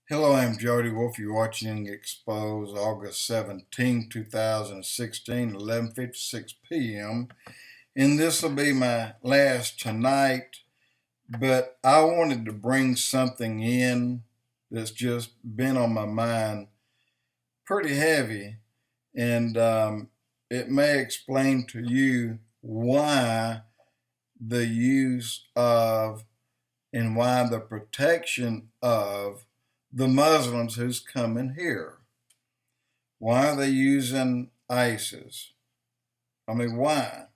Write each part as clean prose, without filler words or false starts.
Hello, I'm Jody Wolf. You're watching Expoz August 17, 2016, 11:56 p.m. And this will be my last tonight, but I wanted to bring something in that's just been on my mind pretty heavy, and it may explain to you why the use of and why the protection of the Muslims who's coming here. Why are they using ISIS? I mean, why?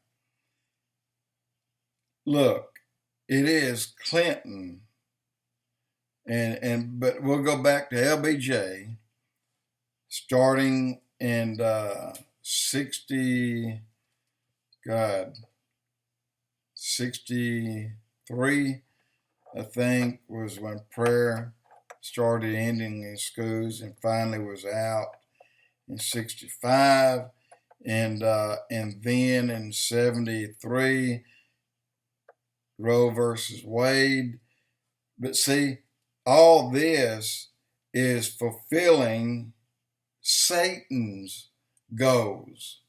Look, it is Clinton, but we'll go back to LBJ, starting in 60, God, 63, I think, was when prayer started ending in schools and finally was out in 65, and then in 73, Roe versus Wade. But see, all this is fulfilling Satan's goals.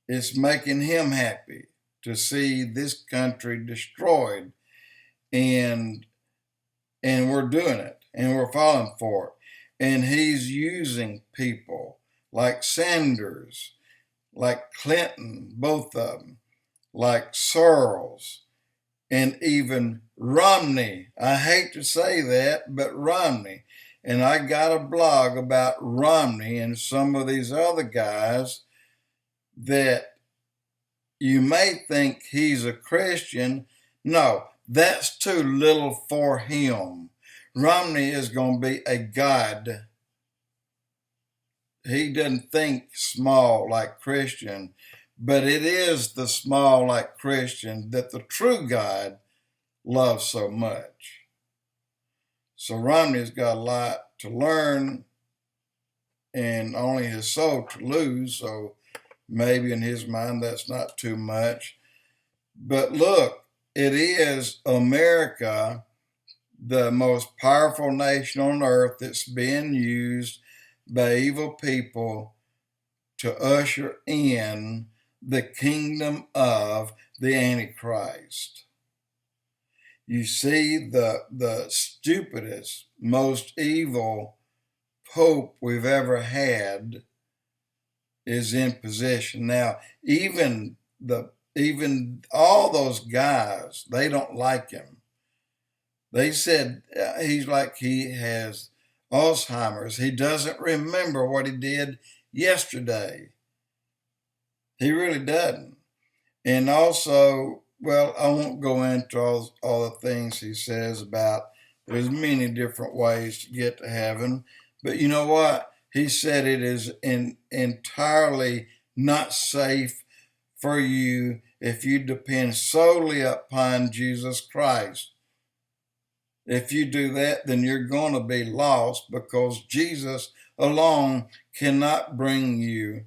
It's making him happy to see this country destroyed, and we're doing it, and we're falling for it. And he's using people like Sanders, like Clinton, both of them, like Searles, and even Romney. I hate to say that, but Romney. And I got a blog about Romney and some of these other guys that you may think he's a Christian. No, that's too little for him. Romney is going to be a god. He doesn't think small like Christian, but it is the small like Christian that the true God loves so much. So Romney's got a lot to learn and only his soul to lose. So maybe in his mind that's not too much. But look, it is America, the most powerful nation on earth, that's being used by evil people to usher in the kingdom of the Antichrist. You see, the stupidest, most evil pope we've ever had is in position now. Even all those guys, they don't like him. They said he's like he has Alzheimer's. He doesn't remember what he did yesterday. He really doesn't. And also, well, I won't go into all the things he says about there's many different ways to get to heaven. But you know what? He said it is entirely not safe for you if you depend solely upon Jesus Christ. If you do that, then you're going to be lost because Jesus alone cannot bring you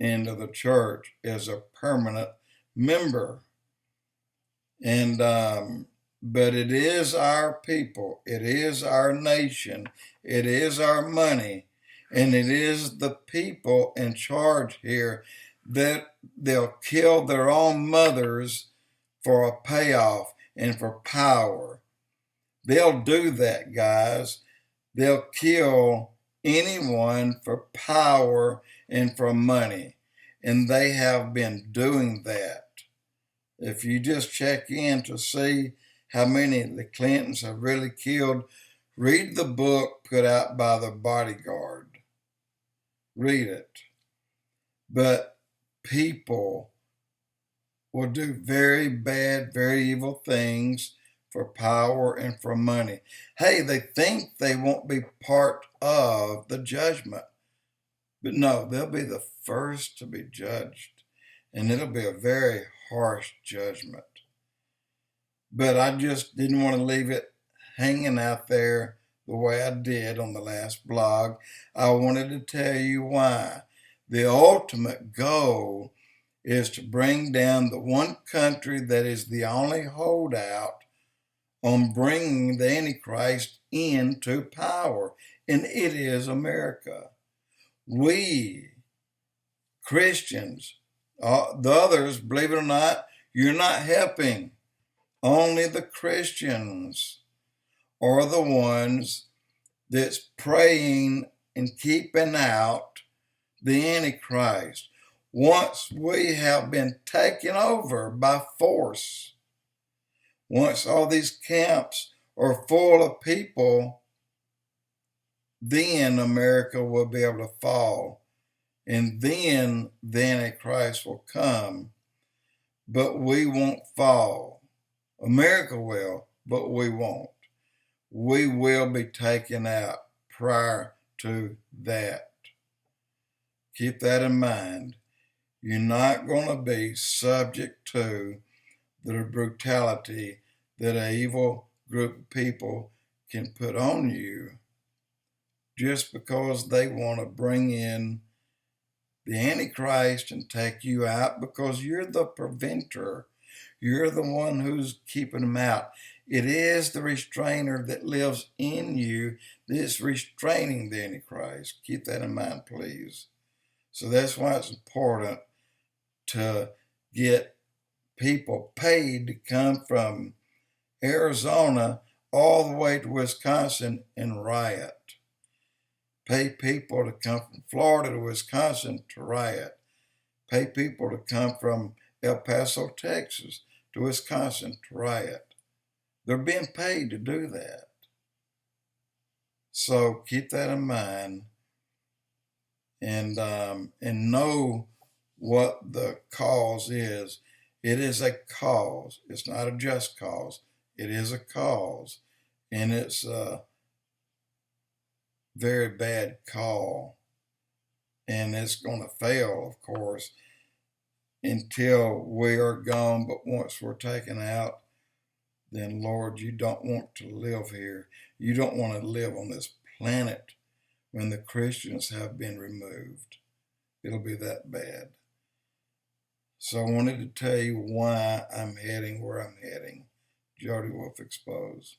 into the church as a permanent member. And but it is our people, it is our nation, it is our money, and it is the people in charge here that they'll kill their own mothers for a payoff and for power. They'll do that, guys. They'll kill anyone for power and for money. And they have been doing that. If you just check in to see how many the Clintons have really killed, read the book put out by the Bodyguard. Read it. But people will do very bad, very evil things for power and for money. Hey, they think they won't be part of the judgment. But no, they'll be the first to be judged. And it'll be a very harsh judgment. But I just didn't want to leave it hanging out there the way I did on the last blog. I wanted to tell you why. The ultimate goal is to bring down the one country that is the only holdout on bringing the Antichrist into power, and it is America. We, Christians, the others, believe it or not, you're not helping. Only the Christians are the ones that's praying and keeping out the Antichrist. Once we have been taken over by force, once all these camps are full of people, then America will be able to fall. And then the Antichrist will come. But we won't fall. America will, but we won't. We will be taken out prior to that. Keep that in mind. You're not going to be subject to the brutality that an evil group of people can put on you just because they want to bring in the Antichrist and take you out, because you're the preventer. You're the one who's keeping them out. It is the restrainer that lives in you that's restraining the Antichrist. Keep that in mind, please. So that's why it's important to get people paid to come from Arizona all the way to Wisconsin and riot. Pay people to come from Florida to Wisconsin to riot. Pay people to come from El Paso, Texas to Wisconsin to riot. They're being paid to do that. So keep that in mind and know what the cause is. It is a cause. It's not a just cause. It is a cause. And it's a very bad call. And it's going to fail, of course, until we are gone. But once we're taken out, then, Lord, you don't want to live here. You don't want to live on this planet when the Christians have been removed. It'll be that bad. So I wanted to tell you why I'm heading where I'm heading. Jody Wolf Expoz.